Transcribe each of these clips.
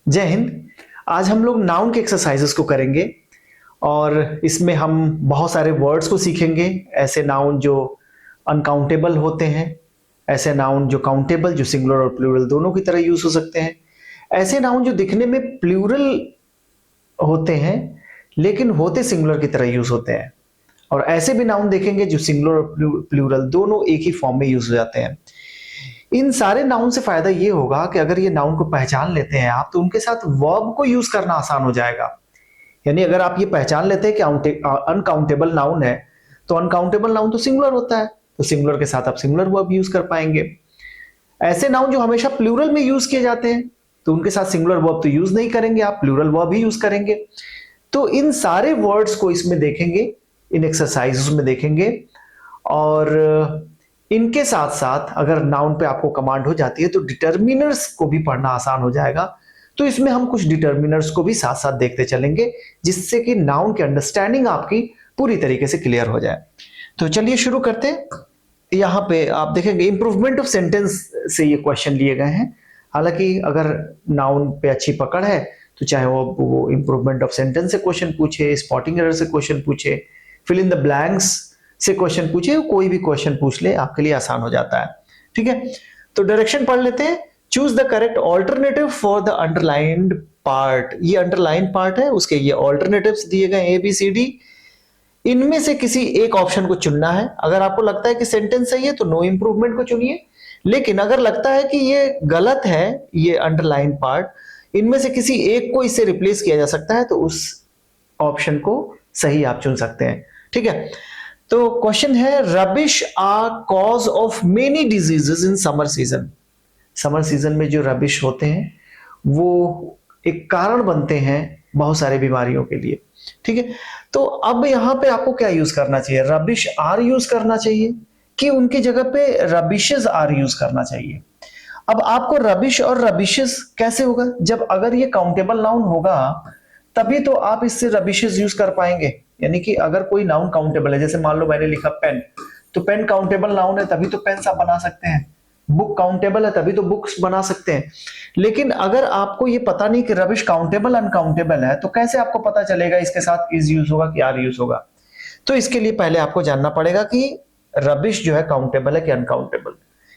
जय हिंद। आज हम लोग नाउन के एक्सरसाइजेस को करेंगे और इसमें हम बहुत सारे वर्ड्स को सीखेंगे। ऐसे नाउन जो अनकाउंटेबल होते हैं, ऐसे नाउन जो काउंटेबल, जो सिंगुलर और प्लूरल दोनों की तरह यूज हो सकते हैं, ऐसे नाउन जो दिखने में प्लूरल होते हैं लेकिन होते सिंगुलर की तरह यूज होते हैं, और ऐसे भी नाउन देखेंगे जो सिंगुलर और प्लूरल दोनों एक ही फॉर्म में यूज हो जाते हैं। इन सारे नाउन से फायदा ये होगा कि अगर ये नाउन को पहचान लेते हैं आप, तो उनके साथ वर्ब को यूज करना आसान हो जाएगा। यानी अगर आप ये पहचान लेते हैं कि अनकाउंटेबल नाउन है, तो अनकाउंटेबल नाउन तो सिंगुलर होता है, तो सिंगुलर के साथ आप सिंगुलर वर्ब यूज कर पाएंगे। ऐसे नाउन जो हमेशा प्लूरल में यूज किए जाते हैं, तो उनके साथ सिंगुलर वर्ब तो यूज नहीं करेंगे, आप प्लूरल वर्ब ही यूज करेंगे। तो इन सारे वर्ड्स को इसमें देखेंगे, इन एक्सरसाइजेस में देखेंगे, और इनके साथ साथ अगर नाउन पे आपको कमांड हो जाती है तो डिटर्मिनर्स को भी पढ़ना आसान हो जाएगा। तो इसमें हम कुछ डिटर्मिनर्स को भी साथ साथ देखते चलेंगे, जिससे कि नाउन की अंडरस्टैंडिंग आपकी पूरी तरीके से क्लियर हो जाए। तो चलिए शुरू करते हैं। यहाँ पे आप देखेंगे इंप्रूवमेंट ऑफ सेंटेंस से ये क्वेश्चन लिए गए हैं। हालांकि अगर नाउन पे अच्छी पकड़ है तो चाहे वो इंप्रूवमेंट ऑफ सेंटेंस से क्वेश्चन पूछे, स्पॉटिंग एरर से क्वेश्चन पूछे, फिल इन द ब्लैंक्स से क्वेश्चन पूछे, कोई भी क्वेश्चन पूछ ले आपके लिए आसान हो जाता है। ठीक है, तो डायरेक्शन पढ़ लेते हैं। Choose the correct alternative for the underlined part. ये अंडरलाइन पार्ट है, उसके ये ऑल्टरनेटिव्स दिए गए ए बी सी डी। इनमें से किसी एक ऑप्शन को चुनना है। अगर आपको लगता है कि सेंटेंस सही है तो नो इंप्रूवमेंट को चुनिए, लेकिन अगर लगता है कि ये गलत है, ये अंडरलाइन पार्ट, इनमें से किसी एक को इससे रिप्लेस किया जा सकता है, तो उस ऑप्शन को सही आप चुन सकते हैं। ठीक है, तो क्वेश्चन है, rubbish are cause of many diseases in summer season. Summer season में जो रबिश होते हैं वो एक कारण बनते हैं बहुत सारे बीमारियों के लिए। ठीक है, तो अब यहां पे आपको क्या यूज करना चाहिए? रबिश आर यूज करना चाहिए कि उनकी जगह पे रबिशेस आर यूज करना चाहिए? अब आपको रबिश और रबिशेस कैसे होगा? जब अगर ये काउंटेबल नाउन होगा तभी तो आप इससे रबिशेस यूज कर पाएंगे। यानी कि अगर कोई नाउन काउंटेबल है, जैसे मान लो मैंने लिखा पेन, तो पेन काउंटेबल नाउन है, तभी तो पेन्स आप बना सकते हैं। बुक काउंटेबल है, तभी तो बुक्स बना सकते हैं। लेकिन अगर आपको ये पता नहीं कि रबिश काउंटेबल अनकाउंटेबल है, तो कैसे आपको पता चलेगा इसके साथ इज यूज होगा कि आर यूज होगा? तो इसके लिए पहले आपको जानना पड़ेगा कि रबिश जो है काउंटेबल है कि अनकाउंटेबल।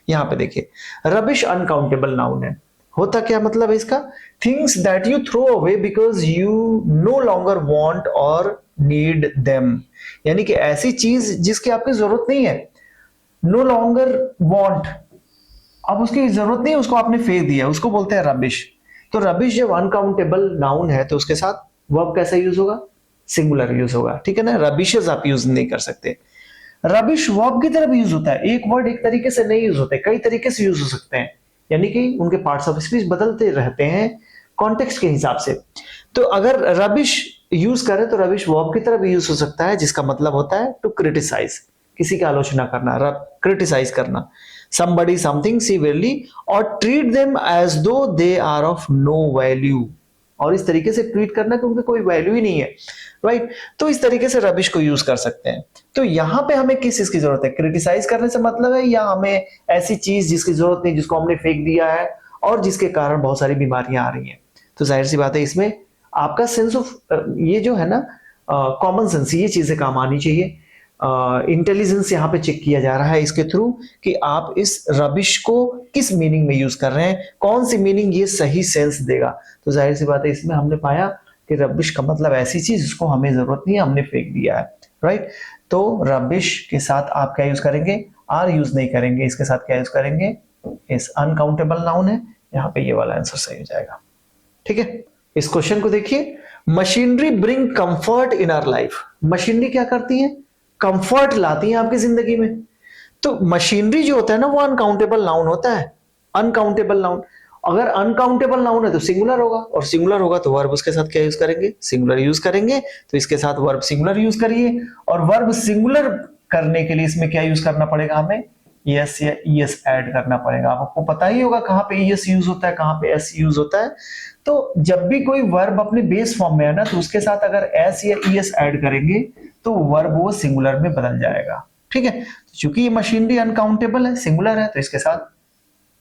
यहां पे देखिए, रबिश अनकाउंटेबल नाउन है। होता क्या मतलब है इसका? Things that you throw away because you no longer want और नीड देम। यानी कि ऐसी चीज जिसकी आपकी जरूरत नहीं है, नो लॉन्गर वांट, अब उसकी जरूरत नहीं है, उसको आपने फेंक दिया, उसको बोलते हैं रबिश। तो रबिश जब अनकाउंटेबल नाउन है तो उसके साथ वर्ब कैसा यूज होगा? सिंगुलर यूज होगा। ठीक है ना, रबिशेस आप यूज नहीं कर सकते। रबिश वर्ब की तरह भी यूज होता है। एक वर्ड एक तरीके से नहीं यूज होते, कई तरीके से यूज हो सकते हैं। यानी कि उनके पार्ट्स ऑफ स्पीच बदलते रहते हैं कॉन्टेक्स्ट के हिसाब से। तो अगर रबिश यूज करें तो रबिश वर्ब की तरह भी यूज हो सकता है, जिसका मतलब होता है टू क्रिटिसाइज, किसी की आलोचना करना, क्रिटिसाइज करना। somebody something severely or treat them as though they are of no value, और इस तरीके से ट्रीट करना कि उनकी कोई वैल्यू ही नहीं है। राइट, तो इस तरीके से रबिश को यूज कर सकते हैं। तो यहां पे हमें किस चीज की जरूरत है? क्रिटिसाइज करने से मतलब है, या हमें ऐसी चीज जिसकी जरूरत नहीं, जिसको हमने फेंक दिया है और जिसके कारण बहुत सारी बीमारियां आ रही हैं। तो जाहिर सी बात है, इसमें आपका सेंस ऑफ ये जो है ना, कॉमन सेंस, ये चीजें काम आनी चाहिए। इंटेलिजेंस यहाँ पे चेक किया जा रहा है इसके थ्रू कि आप इस रबिश को किस मीनिंग में यूज कर रहे हैं, कौन सी मीनिंग ये सही सेंस देगा। तो जाहिर सी बात है, इसमें हमने पाया कि रबिश का मतलब ऐसी चीज जिसको हमें जरूरत नहीं है, हमने फेंक दिया है। राइट, तो रबिश के साथ आप क्या यूज करेंगे? आर यूज नहीं करेंगे। इसके साथ क्या यूज करेंगे? इस अनकाउंटेबल नाउन है, यहाँ पे ये वाला आंसर सही हो जाएगा। ठीक है, इस क्वेश्चन को देखिए, machinery bring comfort in our life. Machinery क्या करती है? कंफर्ट लाती है आपकी जिंदगी में। तो मशीनरी जो होता है ना, वो अनकाउंटेबल नाउन होता है। अनकाउंटेबल नाउन, अगर अनकाउंटेबल नाउन है तो सिंगुलर होगा, और सिंगुलर होगा तो वर्ब उसके साथ क्या यूज करेंगे? सिंगुलर यूज करेंगे। तो इसके साथ वर्ब सिंगुलर यूज करिए, और वर्ब सिंगुलर करने के लिए इसमें क्या यूज करना पड़ेगा? हमें यस या ईएस ऐड करना पड़ेगा। आपको पता ही होगा कहां पे ईएस यूज होता है, कहां पे एस यूज होता है। तो जब भी कोई वर्ब अपने बेस फॉर्म में है ना, तो उसके साथ अगर एस या ईएस ऐड करेंगे तो वर्ब वो सिंगुलर में बदल जाएगा। ठीक है, तो चूंकि ये मशीनरी अनकाउंटेबल है, सिंगुलर है, तो इसके साथ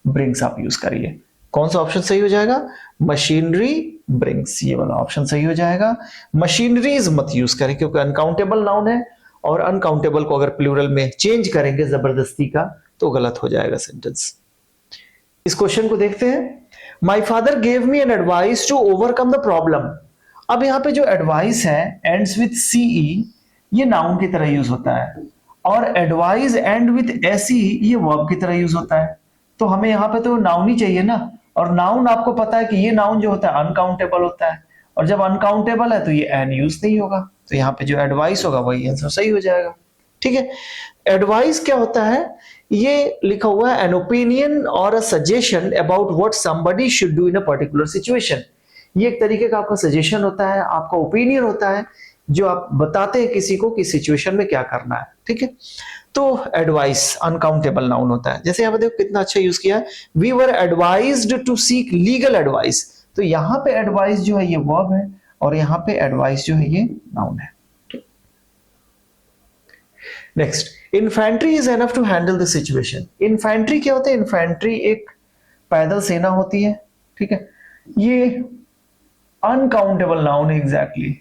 ब्रिंग्स आप यूज करिए। कौन सा ऑप्शन सही हो जाएगा? मशीनरी ब्रिंग्स, ये वाला ऑप्शन सही हो जाएगा। मशीनरीज मत यूज करें क्योंकि अनकाउंटेबल नाउन है, और अनकाउंटेबल को अगर प्लूरल में चेंज करेंगे जबरदस्ती का तो गलत हो जाएगा सेंटेंस। इस क्वेश्चन को देखते हैं। My father gave me an advice to overcome the problem. अब यहां पे जो एडवाइस है एंड्स विथ सीई, ये नाउन की तरह यूज होता है, और एडवाइस एंड विथ एसई ये वर्ब की तरह यूज होता है। तो हमें यहाँ पे तो नाउन ही चाहिए ना, और नाउन आपको पता है कि ये नाउन जो होता है अनकाउंटेबल होता है, और जब अनकाउंटेबल है तो ये एन यूज नहीं होगा, तो यहाँ पे जो एडवाइस होगा वही आंसर सही हो जाएगा। ठीक है, एडवाइस क्या होता है? ये लिखा हुआ है एन ओपिनियन और a suggestion about what somebody should do in a particular situation. ये एक तरीके का आपका सजेशन होता है, आपका ओपिनियन होता है, जो आप बताते हैं किसी को कि सिचुएशन में क्या करना है। ठीक है, तो एडवाइस अनकाउंटेबल नाउन होता है। जैसे यहाँ पे देखो कितना अच्छा यूज किया है, we were advised to seek legal advice. तो यहाँ पे एडवाइस जो है ये वर्ब है, और यहाँ पे एडवाइस जो है ये नाउन है। Next, infantry is enough to handle the situation. Infantry क्या होता है? इन्फेंट्री एक पैदल सेना होती है। ठीक है, ये अनकाउंटेबल नाउन है एग्जैक्टली।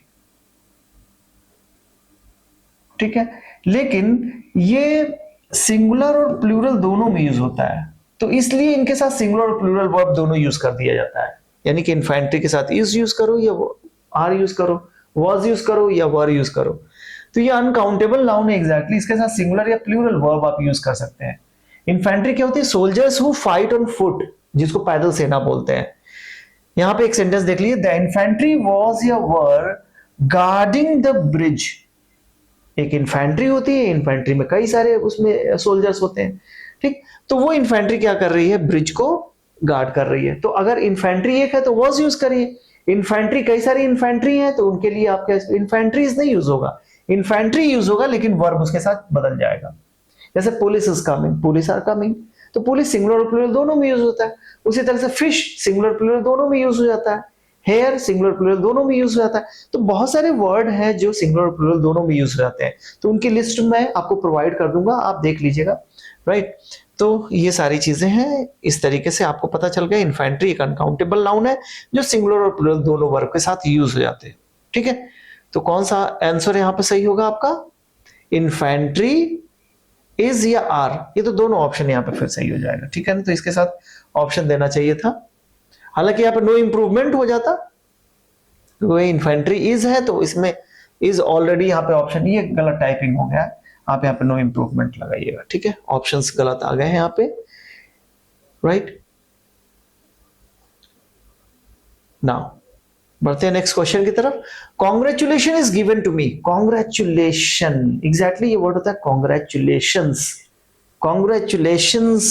ठीक है, लेकिन ये सिंगुलर और प्लूरल दोनों में यूज होता है, तो इसलिए इनके साथ सिंगुलर और प्लूरल वर्ब दोनों यूज कर दिया जाता है। यानी कि इन्फेंट्री के साथ इज यूज करो या आर यूज करो, वाज यूज करो या वर यूज करो। तो ये अनकाउंटेबल नाउन है एग्जैक्टली, इसके साथ सिंगुलर या प्लूरल वर्ब आप यूज कर सकते हैं। इन्फेंट्री क्या होती है? Soldiers who fight on foot, जिसको पैदल सेना बोलते हैं। यहां पे एक सेंटेंस देख लीजिए, द इन्फेंट्री वाज या वर गार्डिंग द ब्रिज। एक इन्फेंट्री होती है, इन्फेंट्री में कई सारे उसमें सोल्जर्स होते हैं। ठीक, तो वो इन्फेंट्री क्या कर रही है? ब्रिज को गार्ड कर रही है। तो अगर इन्फेंट्री एक है तो वाज यूज करिए, इन्फेंट्री कई सारी इन्फेंट्री है तो उनके लिए आपका इन्फेंट्रीज नहीं यूज होगा, इन्फेंट्री यूज होगा लेकिन वर्ब उसके साथ बदल जाएगा। जैसे police is coming, police are coming, तो पुलिस सिंगुलर और प्लूरल दोनों में यूज होता है। उसी तरह से फिश सिंगुलर प्लूरल दोनों में यूज हो जाता है, हेयर सिंगुलर प्लूरल दोनों में यूज हो जाता है। तो बहुत सारे वर्ड हैं जो सिंगुलर और प्लूरल दोनों में यूज हो जाते हैं, तो उनकी लिस्ट मैं आपको प्रोवाइड कर दूंगा, आप देख लीजिएगा। राइट, तो ये सारी चीजें हैं। इस तरीके से आपको पता चल गया इन्फेंट्री एक अनकाउंटेबल नाउन है जो सिंगुलर और प्लूरल दोनों वर्ब के साथ यूज हो जाते हैं। ठीक है, तो कौन सा आंसर यहां पे सही होगा आपका? इन्फेंट्री, इज या आर, ये तो दोनों ऑप्शन यहां पे फिर सही हो जाएगा। ठीक है ना, तो इसके साथ ऑप्शन देना चाहिए था, हालांकि यहां पे नो इंप्रूवमेंट हो जाता। वो इन्फेंट्री इज है तो इसमें इज ऑलरेडी यहां पे ऑप्शन, ये गलत टाइपिंग हो गया है, आप यहां पे नो इंप्रूवमेंट लगाइएगा। ठीक है, ऑप्शंस गलत आ गए हैं यहां पे। राइट, नाउ बढ़ते हैं नेक्स्ट क्वेश्चन की तरफ। Congratulation is given to me. Congratulation, exactly ये वर्ड होता है कॉन्ग्रेचुलेशंस, कॉन्ग्रेचुलेशंस,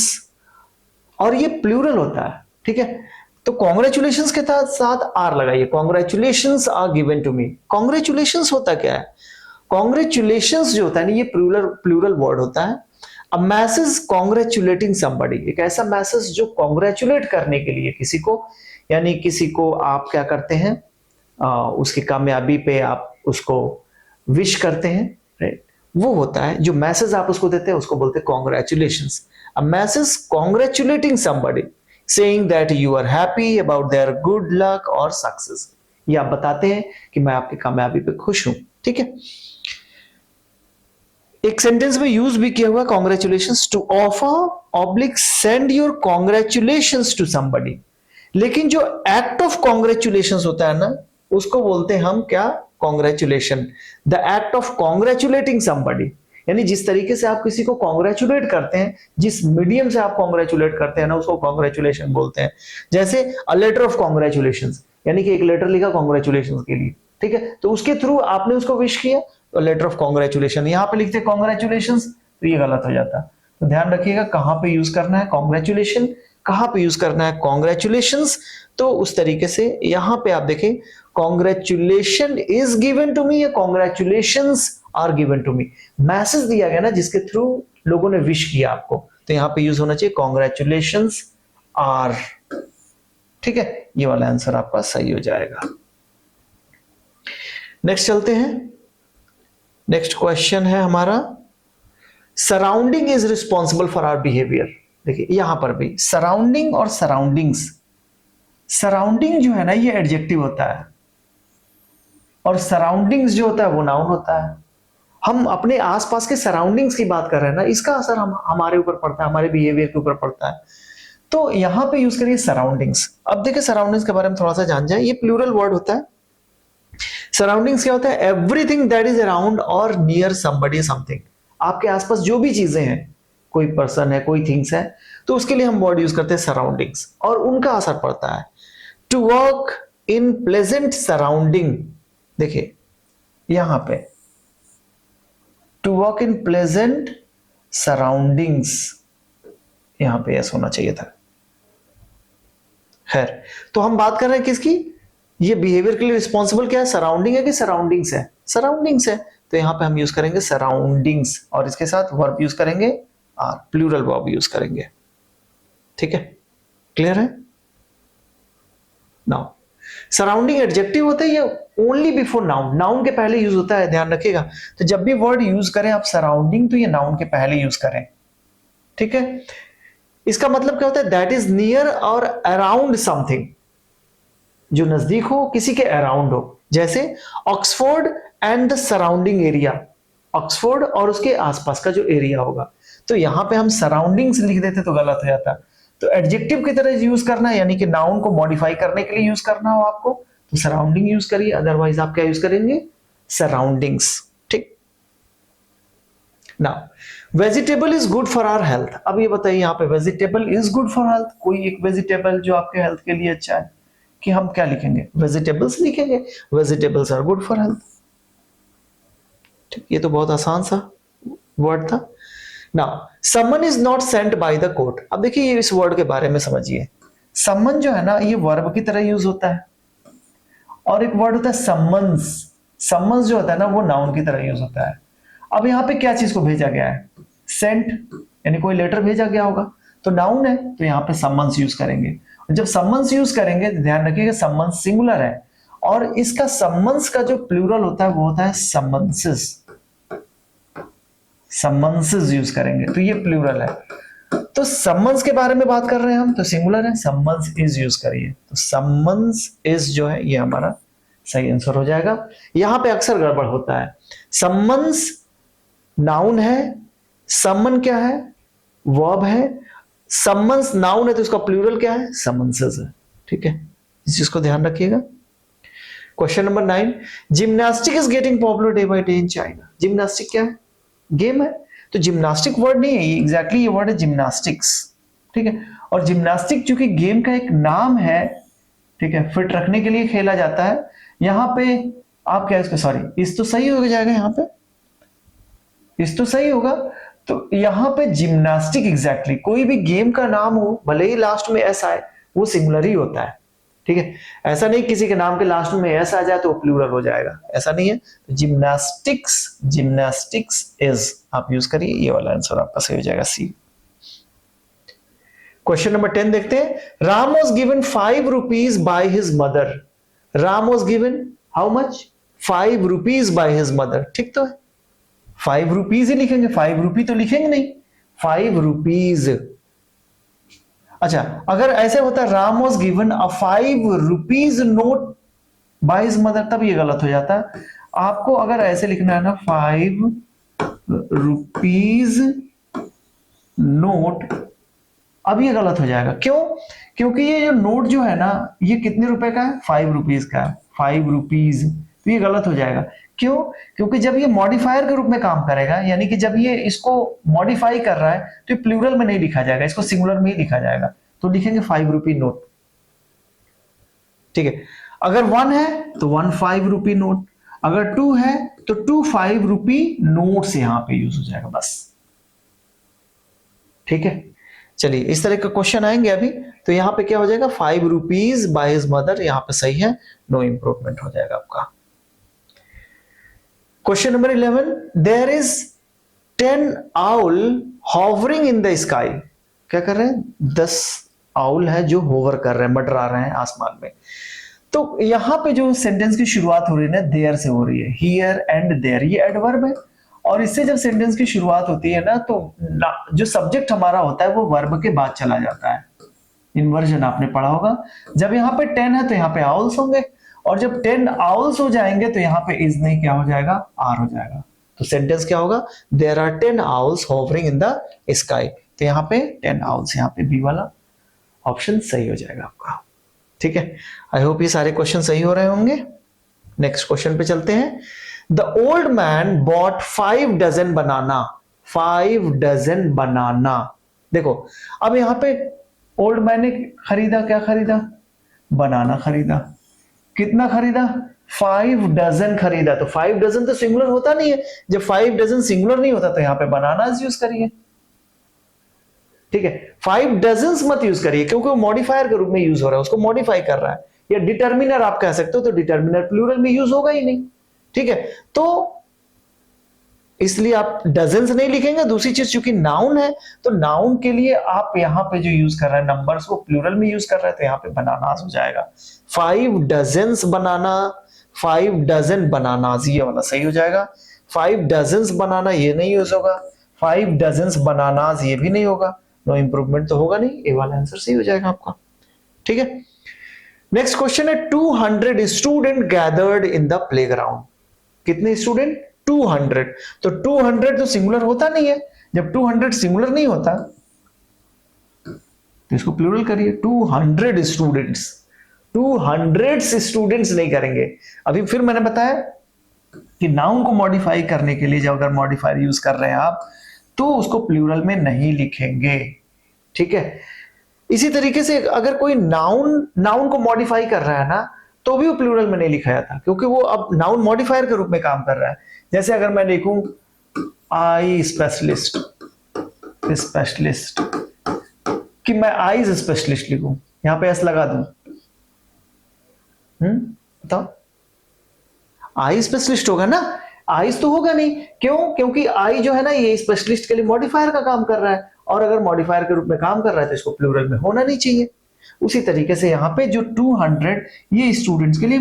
और ये प्लूरल होता है। ठीक है, तो कॉन्ग्रेचुलेशंस के साथ आर लगाइए, congratulations are given to me. Congratulations होता क्या है? कॉन्ग्रेचुलेशंस जो होता है ना, ये प्लूरल वर्ड होता है। अ मैसेज कॉन्ग्रेचुलेटिंग समबडी, एक ऐसा मैसेज जो कॉन्ग्रेचुलेट करने के लिए किसी को, यानी किसी को आप क्या करते हैं, उसकी कामयाबी पे आप उसको विश करते हैं। राइट, वो होता है जो मैसेज आप उसको देते हैं उसको बोलते हैं congratulations. A message congratulating somebody saying that you are happy about their good luck और सक्सेस। ये आप बताते हैं कि मैं आपकी कामयाबी पे खुश हूं। ठीक है, एक सेंटेंस में यूज भी किया हुआ congratulations, to offer oblique send your congratulations to somebody. लेकिन जो एक्ट ऑफ कॉन्ग्रेचुलेशंस होता है ना, उसको बोलते हैं हम क्या? Congratulation. The act of congratulating somebody, यानी जिस तरीके से आप किसी को कॉन्ग्रेचुलेट करते हैं, जिस मीडियम से आप कॉन्ग्रेचुलेट करते हैं ना, उसको कॉन्ग्रेचुलेशन बोलते हैं। जैसे अ लेटर ऑफ कॉन्ग्रेचुलेशंस, यानी कि एक लेटर लिखा कॉन्ग्रेचुलेशन के लिए। ठीक है, तो उसके थ्रू आपने उसको विश किया, तो लेटर ऑफ कॉन्ग्रेचुलेशन। यहां पे लिखते कॉन्ग्रेचुलेशन, तो ये गलत हो जाता। तो ध्यान रखिएगा कहां पे यूज करना है कॉन्ग्रेचुलेशन, कहां पे यूज करना है कॉन्ग्रेचुलेशंस। तो उस तरीके से यहां पे आप देखें, congratulation is given to me या congratulations are given to me. Message दिया गया ना जिसके थ्रू लोगों ने विश किया आपको, तो यहां पे यूज होना चाहिए कॉन्ग्रेचुलेशंस आर। ठीक है, ये वाला आंसर आपका सही हो जाएगा। नेक्स्ट चलते हैं। नेक्स्ट क्वेश्चन है हमारा, surrounding is responsible for our behaviour. देखिए यहां पर भी सराउंडिंग और सराउंडिंग्स सराउंडिंग जो है ना ये एडजेक्टिव होता है, और सराउंडिंग्स जो होता है वो नाउन होता है। हम अपने आसपास के सराउंडिंग्स की बात कर रहे हैं ना, इसका असर हमारे ऊपर पड़ता है, हमारे बिहेवियर के ऊपर पड़ता है। तो यहां पे यूज करिए सराउंडिंग्स। अब देखिए सराउंडिंग्स के बारे में थोड़ा सा जान जाए, ये प्लूरल वर्ड होता है। सराउंडिंग्स क्या होता है? एवरीथिंग दैट इज अराउंड और नियर समबडी समथिंग। आपके आसपास जो भी चीजें हैं, कोई पर्सन है, कोई थिंग्स है, तो उसके लिए हम वर्ड यूज करते हैं सराउंडिंग्स, और उनका असर पड़ता है। To work in pleasant surrounding, देखिए यहां पे to work in pleasant surroundings, यहां पे ऐसा होना चाहिए था। खैर, तो हम बात कर रहे हैं किसकी? ये बिहेवियर के लिए रिस्पॉन्सिबल क्या है? सराउंडिंग है कि सराउंडिंग्स है? सराउंडिंग्स है, तो यहां पे हम यूज करेंगे सराउंडिंग्स, और इसके साथ वर्ब यूज करेंगे आर, प्लूरल वर्ब यूज करेंगे। ठीक है, क्लियर है? नाउ सराउंडिंग एडजेक्टिव होता है, ये ओनली बिफोर नाउन, नाउन के पहले यूज होता है, ध्यान रखिएगा। तो जब भी वर्ड यूज करें आप सराउंडिंग, तो ये नाउन के पहले यूज करें। ठीक है, इसका मतलब क्या होता है? दैट इज नियर और अराउंड समथिंग, जो नजदीक हो, किसी के अराउंड हो। जैसे Oxford and the surrounding area, Oxford और उसके आसपास का जो एरिया होगा। तो यहां पे हम सराउंडिंग्स लिख देते तो गलत हो जाता। तो एडजेक्टिव की तरह यूज करना है, यानी कि नाउन को मॉडिफाई करने के लिए यूज करना हो आपको, तो सराउंडिंग यूज करिए, अदरवाइज आप क्या यूज करेंगे? सराउंडिंग्स। ठीक। Now vegetable is good for our health. अब ये बताइए, यहाँ पे vegetable is good for health, कोई एक वेजिटेबल जो आपके हेल्थ के लिए अच्छा है, कि हम क्या लिखेंगे? वेजिटेबल्स लिखेंगे। Vegetables are good for health. ठीक, ये तो बहुत आसान सा वर्ड था। Now summon is not sent by the court. अब देखिए इस वर्ड के बारे में समझिए। समन जो है ना, ये वर्ब की तरह यूज होता है, और एक वर्ड होता है समन्स। समन्स जो होता है ना, वो नाउन की तरह यूज होता है। अब यहाँ पे क्या चीज को भेजा गया है? सेंट, यानी कोई लेटर भेजा गया होगा, तो नाउन है, तो यहाँ पे समन्स यूज करेंगे। जब समन्स यूज करेंगे तो ध्यान रखिएगा समन्स सिंगुलर है, और इसका समन्स का जो प्लूरल होता है वो होता है समन्सेस। समन्सेस यूज करेंगे, तो ये प्लूरल है। तो समन्स के बारे में बात कर रहे हैं हम, तो सिंगुलर है, समन्स इज यूज करिए। तो समन्स इज जो है ये हमारा सही आंसर हो जाएगा। यहां पे अक्सर गड़बड़ होता है। समन्स नाउन है, समन क्या है? वर्ब है। समन्स नाउन है, तो इसका प्लूरल क्या है? समन्सेस है। ठीक है, इस चीज को ध्यान रखिएगा। Question number 9, gymnastic is getting popular day by day in China. Gymnastic क्या है? गेम है। तो जिम्नास्टिक वर्ड नहीं है ये, एग्जैक्टली ये वर्ड है जिम्नास्टिक्स। ठीक है, और जिम्नास्टिक चूंकि गेम का एक नाम है, ठीक है, फिट रखने के लिए खेला जाता है। यहां पे आप क्या इसको, सॉरी, इस तो सही हो जाएगा, यहां पे इस तो सही होगा। तो यहां पे जिम्नास्टिक एग्जैक्टली कोई भी गेम का नाम हो, भले ही लास्ट में एस आए, वो सिंगुलर ही होता है। ठीक है, ऐसा नहीं किसी के नाम के लास्ट में एस आ जाए तो प्लूरल हो जाएगा, ऐसा नहीं है। जिम्नास्टिक्स, जिम्नास्टिक्स इज आप यूज करिए, ये वाला आंसर आपका सही हो जाएगा, सी। क्वेश्चन नंबर 10 देखते हैं। Ram was given 5 rupees by his mother. Ram was given how much? 5 rupees by his mother. ठीक तो है, 5 रुपीज ही लिखेंगे, 5 रुपी तो लिखेंगे नहीं, 5 रुपीज। अच्छा, अगर ऐसे होता Ram was given a 5 rupees note by his mother, तब ये गलत हो जाता। आपको अगर ऐसे लिखना है ना, 5 रुपीज नोट, अब ये गलत हो जाएगा। क्यों? क्योंकि ये जो नोट जो है ना, ये कितने रुपए का है? 5 रुपीज का है, 5 रुपीज, तो ये गलत हो जाएगा। क्यों? क्योंकि जब ये मॉडिफायर के रूप में काम करेगा, यानी कि जब ये इसको मॉडिफाई कर रहा है, तो ये प्लूरल में नहीं लिखा जाएगा, इसको सिंगुलर में ही लिखा जाएगा। तो लिखेंगे 5 रुपी नोट। ठीक है, अगर 1 है तो 1 5 रुपी नोट, अगर 2 है तो 2 5 रुपी नोट्स यहां पे यूज हो जाएगा, बस। ठीक है, चलिए इस तरह का क्वेश्चन आएंगे अभी। तो यहां पे क्या हो जाएगा? 5 रुपीज बाय हिज मदर, यहां पे सही है, नो इंप्रूवमेंट हो जाएगा आपका। Question number 11, there is 10 owl hovering in the sky. क्या कर रहे हैं? 10 आउल है जो होवर कर रहे हैं, मंडरा रहे हैं आसमान में। तो यहां पे जो सेंटेंस की शुरुआत हो रही है ना, देयर से हो रही है। हियर एंड देयर, ये एडवर्ब है, और इससे जब सेंटेंस की शुरुआत होती है ना, तो जो सब्जेक्ट हमारा होता है वो वर्ब के बाद चला जाता है। इन्वर्जन आपने पढ़ा होगा। जब यहाँ पे 10 है तो यहाँ पे आउल्स होंगे, और जब 10 आउल्स हो जाएंगे तो यहाँ पे इज नहीं क्या हो जाएगा, आर हो जाएगा। तो सेंटेंस क्या होगा, there are 10 owls hovering in the sky. तो यहाँ पे 10 आउल्स, यहाँ पे बी वाला ऑप्शन सही हो जाएगा आपका। ठीक है, आई होप ये सारे क्वेश्चन सही हो रहे होंगे। नेक्स्ट क्वेश्चन पे चलते हैं। The old man bought 5 dozen banana. 5 dozen banana. देखो अब यहां पे ओल्ड मैन ने खरीदा, क्या खरीदा, बनाना खरीदा। कितना खरीदा, 5 डजन खरीदा। तो 5 डजन तो सिंगुलर होता नहीं है, जब 5 डजन सिंगुलर नहीं होता तो यहां पे बनाना यूज करिए। ठीक है, 5 डजन्स मत यूज करिए क्योंकि वो मॉडिफायर के रूप में यूज हो रहा है, उसको मॉडिफाई कर रहा है। या डिटर्मिनर आप कह सकते हो, तो डिटर्मिनर प्लूरल में यूज होगा ही नहीं। ठीक है, तो इसलिए आप डजन्स नहीं लिखेंगे। दूसरी चीज, चूंकि नाउन है तो नाउन के लिए आप यहां पे जो यूज कर रहे हैं नंबर्स को प्लूरल में यूज कर रहे हैं, तो यहां पे बनानास हो जाएगा। 5 डजन्स बनाना, 5 डजन बनानास, ये वाला सही हो जाएगा। 5 डजन्स बनाना ये नहीं यूज होगा, 5 डजन्स बनानास ये भी नहीं होगा। नो इंप्रूवमेंट तो होगा नहीं, ए वाला आंसर सही हो जाएगा आपका। ठीक है, नेक्स्ट क्वेश्चन है 200 student gathered in the playground. कितने स्टूडेंट, 200। तो 200 तो सिंगुलर होता नहीं है, जब 200 सिंगुलर नहीं होता तो इसको प्लूरल करिए। 200 स्टूडेंट्स, 200 स्टूडेंट्स नहीं करेंगे। अभी फिर मैंने बताया कि नाउन को मॉडिफाई करने के लिए जब अगर मॉडिफायर यूज कर रहे हैं आप, तो उसको प्लूरल में नहीं लिखेंगे। ठीक है, इसी तरीके से अगर कोई नाउन को मॉडिफाई कर रहा है ना, तो भी वो प्लूरल में नहीं लिखा जाता, क्योंकि वो अब नाउन मॉडिफायर के रूप में काम कर रहा है। जैसे अगर मैं लिखूं आई स्पेशलिस्ट, स्पेशलिस्ट, कि मैं आईज स्पेशलिस्ट लिखूं, यहां पे एस लगा दूं, बताओ, आई स्पेशलिस्ट होगा ना, आईज तो होगा नहीं। क्यों, क्योंकि आई जो है ना ये स्पेशलिस्ट के लिए मॉडिफायर का काम कर रहा है, और अगर मॉडिफायर के रूप में काम कर रहा है तो इसको प्लूरल में होना नहीं चाहिए। उसी तरीके से यहाँ पे जो 200 ये स्टूडेंट्स के लिए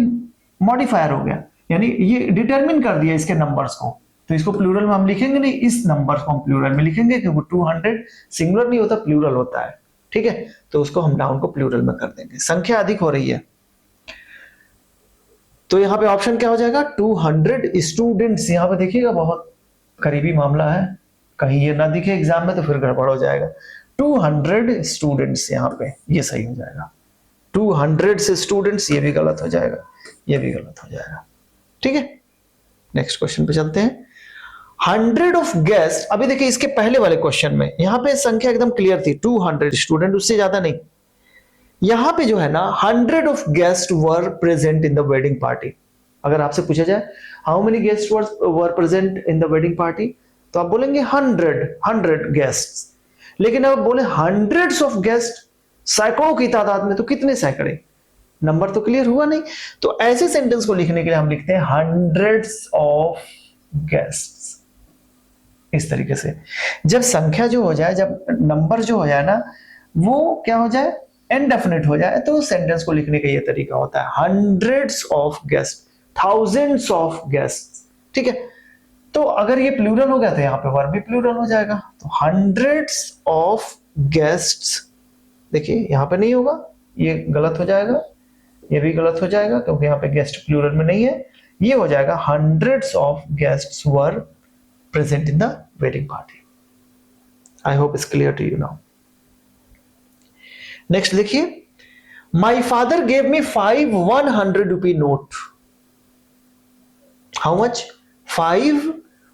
मॉडिफायर हो गया, यानी ये डिटरमिन कर दिया इसके नंबर्स को, तो इसको प्लूरल में हम लिखेंगे नहीं, इस नंबर्स को हम प्लूरल में लिखेंगे, क्योंकि 200 सिंगुलर नहीं होता, प्लूरल होता है। ठीक है, तो उसको हम नाउन को प्लूरल में कर देंगे। संख्या अधिक हो रही है, तो यहां पे ऑप्शन क्या हो जाएगा, 200 स्टूडेंट्स। यहां पे देखिएगा बहुत करीबी मामला है, कहीं ये ना दिखे एग्जाम में तो फिर गड़बड़ हो जाएगा। 200 स्टूडेंट्स यहां पे ये सही हो जाएगा। 200 से स्टूडेंट्स ये भी गलत हो जाएगा, ये भी गलत हो जाएगा। ठीक है, नेक्स्ट क्वेश्चन पे चलते हैं। 100 ऑफ गेस्ट। अभी देखिए इसके पहले वाले क्वेश्चन में यहां पे संख्या एकदम क्लियर थी, 200 स्टूडेंट, उससे ज्यादा नहीं। यहां पे जो है ना 100 of guest were present in the wedding party. अगर आपसे पूछा जाए how many guest were present in the wedding party, तो आप बोलेंगे 100 गेस्ट। लेकिन अब बोले हंड्रेड्स ऑफ गेस्ट, सैकड़ों की तादाद में, तो कितने सैकड़े, नंबर तो क्लियर हुआ नहीं। तो ऐसे सेंटेंस को लिखने के लिए हम लिखते हैं हंड्रेड्स ऑफ गेस्ट्स। इस तरीके से जब संख्या जो हो जाए, जब नंबर जो हो जाए ना, वो क्या हो जाए, इनडेफिनिट हो जाए, तो सेंटेंस को लिखने का ये तरीका होता है, hundreds of guest, thousands of guest. ठीक है, तो अगर ये प्लूरल हो गया तो यहाँ पे वर्ब भी प्लूरल हो जाएगा। तो हंड्रेड्स ऑफ गेस्ट्स, देखिए यहाँ पे नहीं होगा, ये गलत हो जाएगा, ये भी गलत हो जाएगा, क्योंकि यहाँ पे गेस्ट प्लूरल में नहीं है। ये हो जाएगा hundreds of guests were present in the wedding party. I hope it's clear to you now. Next देखिए, my father gave me 5 100 rupee note. How much, 5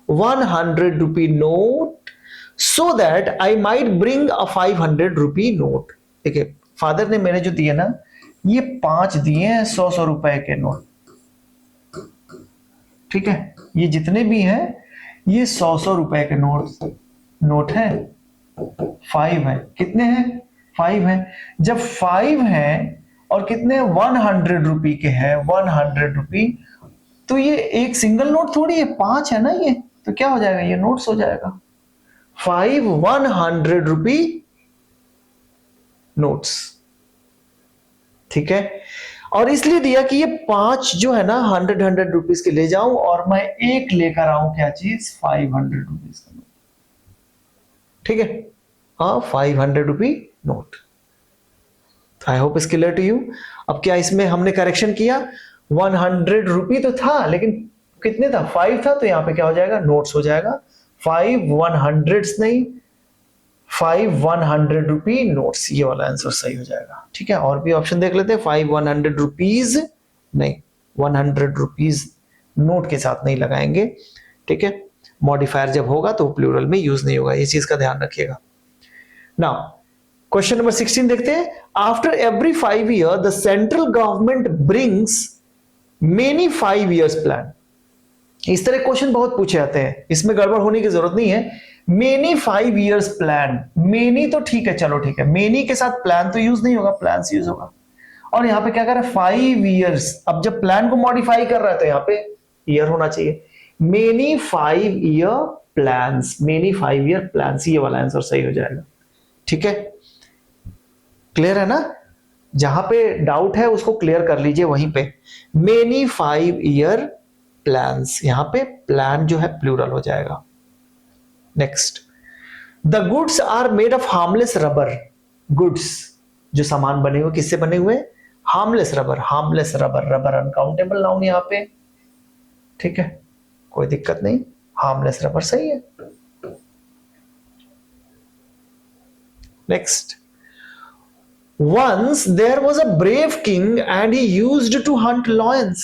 100 rupee note so that I might bring a 500 rupee note। देखिए father ने मेरे जो दिए ना, ये 5 दिए हैं 100 रुपए के नोट। ठीक है, ये जितने भी हैं ये 100 रुपए के नोट है। 5 है, कितने हैं, 5 है। जब 5 हैं और कितने 100 रुपी के हैं, 100 रुपी, तो ये एक सिंगल नोट थोड़ी है, 5 है ना ये, तो क्या हो जाएगा, ये नोट्स हो जाएगा। 5 100 रुपी नोट्स। ठीक है, और इसलिए दिया कि ये 5 जो है ना 100 रुपीज के ले जाऊं, और मैं एक लेकर आऊं, क्या चीज, 500 रुपीज का नोट। ठीक है, हाँ 500 rupee note. I hope is clear to you. अब क्या इसमें हमने करेक्शन किया, 100 रुपी तो था लेकिन कितने था, 5 था, तो यहाँ पे क्या हो जाएगा, नोट्स हो जाएगा। 5 100 नहीं, 5 100 रुपी नोट्स, ये वाला आंसर सही हो जाएगा। ठीक है, और भी ऑप्शन देख लेते हैं। 5 100 रुपीज नहीं, 100 रुपीज नोट के साथ नहीं लगाएंगे। ठीक है, मॉडिफायर जब होगा तो प्लूरल में यूज नहीं होगा, इस चीज का ध्यान रखिएगा। नाउ क्वेश्चन नंबर 16 देखते हैं। After every 5 year the central government brings many 5 years plan. इस तरह क्वेश्चन बहुत पूछे जाते हैं, इसमें गड़बड़ होने की जरूरत नहीं है। मेनी 5 ईयर्स प्लान, मेनी तो ठीक है, चलो ठीक है, मेनी के साथ प्लान तो यूज नहीं होगा, प्लान यूज होगा। और यहां पे क्या कर रहा है, 5 ईयर्स। अब जब प्लान को मॉडिफाई कर रहा है तो यहां पे ईयर होना चाहिए। Many 5 year plans, many 5 year plans, ये वाला आंसर सही हो जाएगा। ठीक है, क्लियर है ना? जहां पे डाउट है उसको क्लियर कर लीजिए वहीं पे। मेनी 5 ईयर प्लान्स, यहां पे प्लान जो है प्लूरल हो जाएगा। Next, the goods are made of harmless rubber. Goods जो सामान बने हुए किससे बने हुए, harmless rubber. Harmless rubber, rubber uncountable noun यहां पे। ठीक है, कोई दिक्कत नहीं, हार्मलेस रबर सही है। Next, once there was a brave king and he used to hunt lions.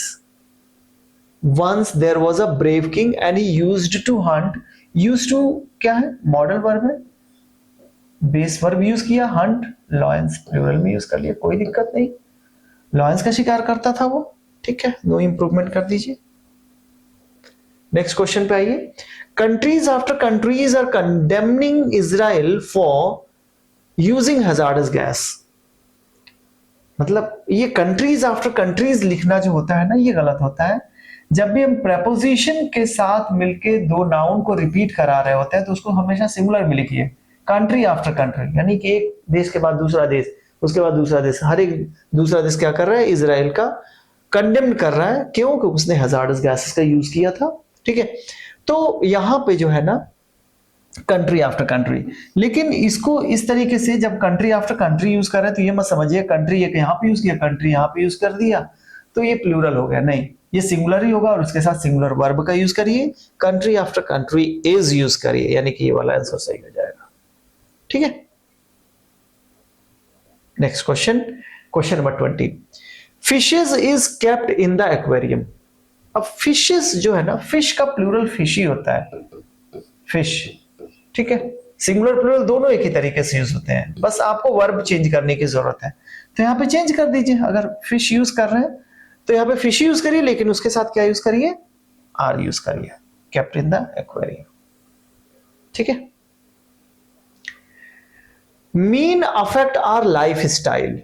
Once there was a brave king and he used to hunt, used to क्या है, मॉडल वर्ब है, बेस वर्ब यूज किया, Hunt, lions plural में use कर लिया, कोई दिक्कत नहीं। लॉयंस का शिकार करता था वो। ठीक है, नो इंप्रूवमेंट कर दीजिए। नेक्स्ट क्वेश्चन पे आइए। Countries after countries are condemning Israel for using hazardous gas. मतलब ये कंट्रीज आफ्टर कंट्रीज लिखना जो होता है ना, ये गलत होता है। जब भी हम प्रेपोजिशन के साथ मिलके दो नाउन को रिपीट करा रहे होते हैं तो उसको हमेशा सिंगुलर में लिखिए। कंट्री आफ्टर कंट्री, यानी कि एक देश के बाद दूसरा देश, उसके बाद दूसरा देश, हर एक दूसरा देश क्या कर रहा है, इजराइल का कंडेम कर रहा है। क्यों? क्योंकि उसने हैजार्डस गैसेस का यूज किया था। ठीक है, तो यहां पे जो है ना कंट्री आफ्टर कंट्री, लेकिन इसको इस तरीके से जब कंट्री आफ्टर कंट्री यूज कर रहे हैं तो ये मत समझिए कंट्री एक यहां पे यूज किया, कंट्री यहां पे यूज कर दिया तो ये प्लूरल हो गया। नहीं, ये सिंगुलर ही होगा और उसके साथ सिंगुलर वर्ब का यूज करिए, country after country is use करिए, यानी कि ये वाला आंसर सही हो जाएगा। ठीक है, next question, question number 20। Fishes is kept in the aquarium. अब फिशेज जो है ना, फिश का प्लूरल फिश ही होता है, फिश। ठीक है, सिंगुलर प्लूरल दोनों एक ही तरीके से यूज होते हैं, बस आपको वर्ब चेंज करने की जरूरत है। तो यहाँ पे चेंज कर दीजिए, अगर फिश यूज कर रहे हैं तो यहाँ पे फिश यूज करिए, लेकिन उसके साथ क्या यूज करिए, आर यूज करिए, केप्ट इन द एक्वेरियम। ठीक है, mean affect our life style.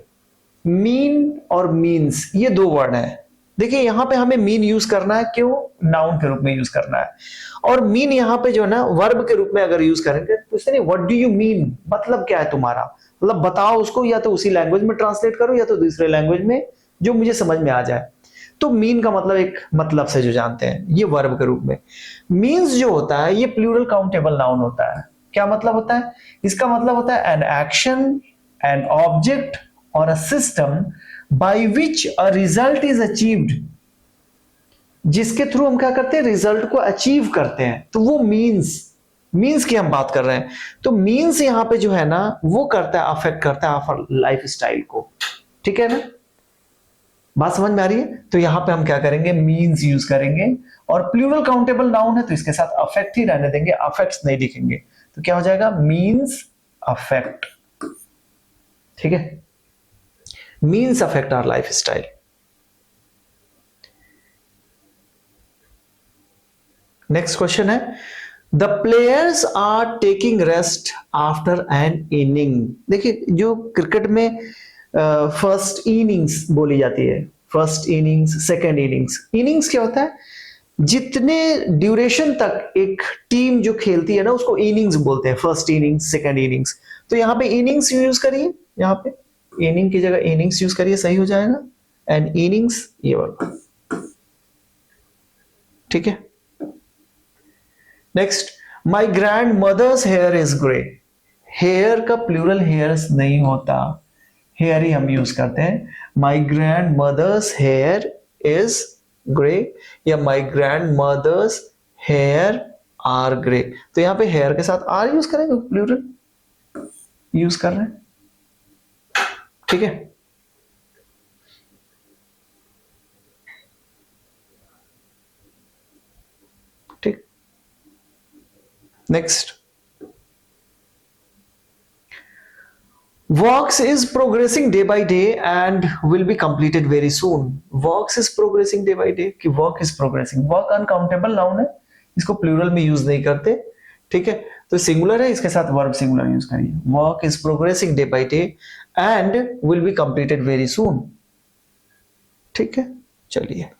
Mean और मीन्स ये दो वर्ड हैं। देखिए यहां पे हमें मीन यूज करना है, क्यों, नाउन के रूप में यूज करना है। और मीन यहां पे जो है ना वर्ब के रूप में अगर यूज करेंगे तो इससे नहीं, व्हाट डू यू मीन, मतलब क्या है तुम्हारा, मतलब बताओ उसको, या तो उसी लैंग्वेज में ट्रांसलेट करो या तो दूसरे लैंग्वेज में जो मुझे समझ में आ जाए। तो मीन का मतलब एक मतलब से जो जानते हैं, ये वर्ब के रूप में। मीन्स जो होता है ये प्लूरल काउंटेबल नाउन होता है। क्या मतलब होता है इसका? मतलब होता है एन एक्शन, एन ऑब्जेक्ट और a system by which a result is achieved, जिसके थ्रू हम क्या करते हैं, रिजल्ट को अचीव करते हैं, तो वो मीन्स की हम बात कर रहे हैं। तो मीन्स यहां पे जो है ना वो करता है, अफेक्ट करता है आवर लाइफ स्टाइल को। ठीक है ना, बात समझ में आ रही है? तो यहां पे हम क्या करेंगे, मीन्स यूज करेंगे, और प्लूरल काउंटेबल नाउन है तो इसके साथ अफेक्ट ही रहने देंगे, अफेक्ट्स नहीं लिखेंगे। तो क्या हो जाएगा, मीन्स अफेक्ट। ठीक है, means affect our life style. Next question है, the players are taking rest after an inning. देखिए जो क्रिकेट में फर्स्ट इनिंग्स बोली जाती है, first innings, second innings. Innings क्या होता है, जितने ड्यूरेशन तक एक टीम जो खेलती है ना उसको इनिंग्स बोलते हैं, फर्स्ट इनिंग्स, सेकेंड इनिंग्स। तो यहां पे इनिंग्स यूज करिए, यहां पे इनिंग की जगह इनिंग्स यूज करिए, सही हो जाएगा। एंड इनिंग्स ये वाला। ठीक है, next, my grandmother's hair is grey. Hair का प्लूरल हेयर्स नहीं होता, हेयर ही हम यूज करते हैं। My grandmother's hair is grey या my grandmother's hair are grey. तो यहां पे हेयर के साथ आर यूज करेंगे, प्लूरल यूज कर रहे हैं, ठीक है। ठीक, next, works is progressing day by day and will be completed very soon। works is progressing day by day कि work is progressing, work uncountable noun है, इसको प्लूरल में यूज नहीं करते, ठीक है। तो सिंगुलर है, इसके साथ वर्ब सिंगुलर यूज करिए। work is progressing day by day and will be completed very soon, ठीक है। चलिए,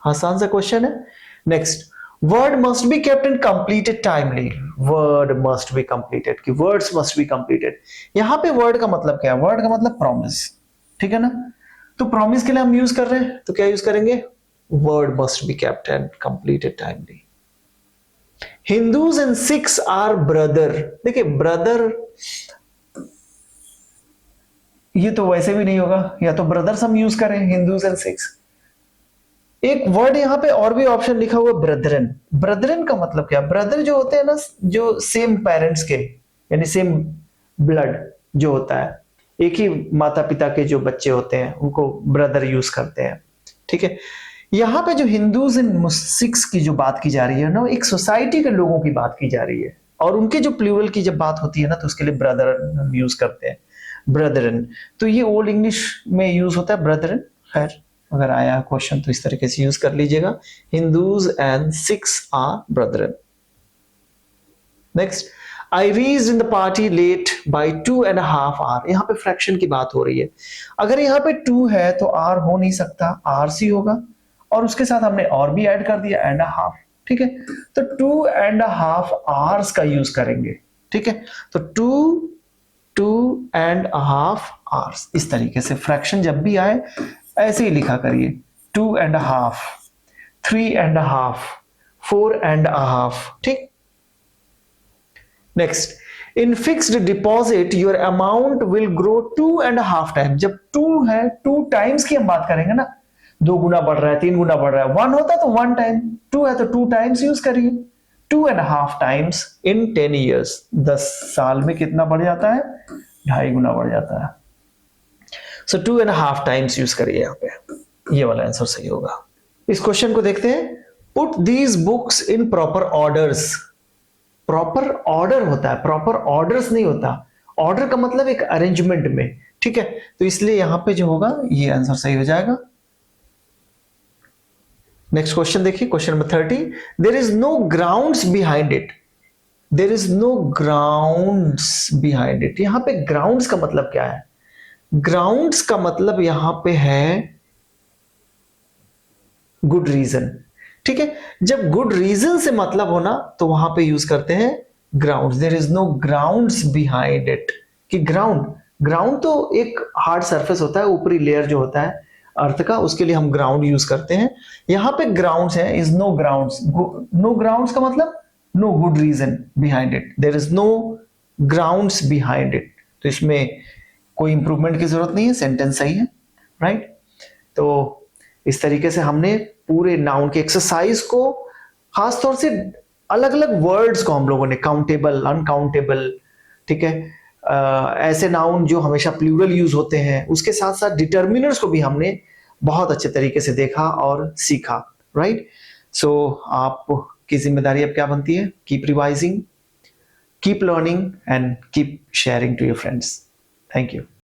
आसान सा क्वेश्चन है। Next, word must be kept and completed timely। word must be completed कि words must be completed। यहां पे word का मतलब क्या है? word का मतलब promise, ठीक है ना। तो promise के लिए हम यूज कर रहे हैं, तो क्या यूज करेंगे? word must be kept and completed timely। Hindus and Sikhs are brother। देखिए brother ये तो वैसे भी नहीं होगा, या तो brothers हम यूज करें Hindus and Sikhs। एक वर्ड यहां पे और भी ऑप्शन लिखा हुआ ब्रदरन। ब्रदरन का मतलब क्या? ब्रदर जो होते हैं ना, जो सेम पेरेंट्स के, यानी सेम ब्लड जो होता है, एक ही माता पिता के जो बच्चे होते हैं उनको ब्रदर यूज करते हैं, ठीक है। यहाँ पे जो हिंदूज एंड सिख्स की जो बात की जा रही है ना, एक सोसाइटी के लोगों की बात की जा रही है, और उनके जो प्लूरल की जब बात होती है ना, तो उसके लिए ब्रदर हम यूज करते हैं, ब्रदरन। तो ये ओल्ड इंग्लिश में यूज होता है ब्रदरन। खैर, अगर आया क्वेश्चन तो इस तरीके से यूज कर लीजिएगा, Hindus and Sikhs are brethren. Next, I reached in the party late by 2.5 hour. यहाँ पे फ्रैक्शन की बात हो रही है। अगर यहाँ पे 2 है तो आर हो नहीं सकता, आर सी होगा, और उसके साथ हमने और भी ऐड कर दिया एंड हाफ, ठीक है। तो 2.5 आवर्स का यूज करेंगे, ठीक है। तो 2.5 आवर्स, इस तरीके से फ्रैक्शन जब भी आए ऐसे ही लिखा करिए, 2.5, 3.5, 4.5, ठीक। Next, in fixed deposit your amount will grow 2.5 time. जब 2 है, 2 टाइम्स की हम बात करेंगे ना, 2 गुना बढ़ रहा है, 3 गुना बढ़ रहा है, 1 होता तो 1 टाइम, 2 है तो 2 टाइम्स यूज करिए। 2.5 टाइम्स इन 10 ईयर्स। 10 साल में कितना बढ़ जाता है? 2.5 गुना बढ़ जाता है। सो 2.5 टाइम्स यूज करिए यहां पे, ये वाला आंसर सही होगा। इस क्वेश्चन को देखते हैं। Put these books in proper orders. Proper order होता है, प्रॉपर ऑर्डर्स नहीं होता। ऑर्डर का मतलब एक अरेंजमेंट में, ठीक है। तो इसलिए यहां पे जो होगा ये आंसर सही हो जाएगा। नेक्स्ट क्वेश्चन देखिए, question number 30। There is no grounds behind it. There is no grounds behind it. यहां पे ग्राउंड्स का मतलब क्या है? ग्राउंड्स का मतलब यहां पे है गुड रीजन, ठीक है। जब गुड रीजन से मतलब हो ना, तो वहां पे यूज करते हैं grounds. There is no grounds behind it. कि ग्राउंड तो एक हार्ड सरफेस होता है, ऊपरी लेयर जो होता है अर्थ का, उसके लिए हम ग्राउंड यूज करते हैं। यहां पे ग्राउंड्स है, is no grounds. No grounds का मतलब no good reason behind it. There is no grounds behind it. तो इसमें कोई इंप्रूवमेंट की जरूरत नहीं है, सेंटेंस सही है, राइट। तो इस तरीके से हमने पूरे नाउन के एक्सरसाइज को, खासतौर से अलग अलग वर्ड्स को हम लोगों ने, काउंटेबल, अनकाउंटेबल, ठीक है, ऐसे नाउन जो हमेशा प्लूरल यूज होते हैं, उसके साथ साथ डिटर्मिनर्स को भी हमने बहुत अच्छे तरीके से देखा और सीखा, राइट। सो आपकी जिम्मेदारी अब क्या बनती है? Keep revising, keep learning and keep sharing to your friends. Thank you.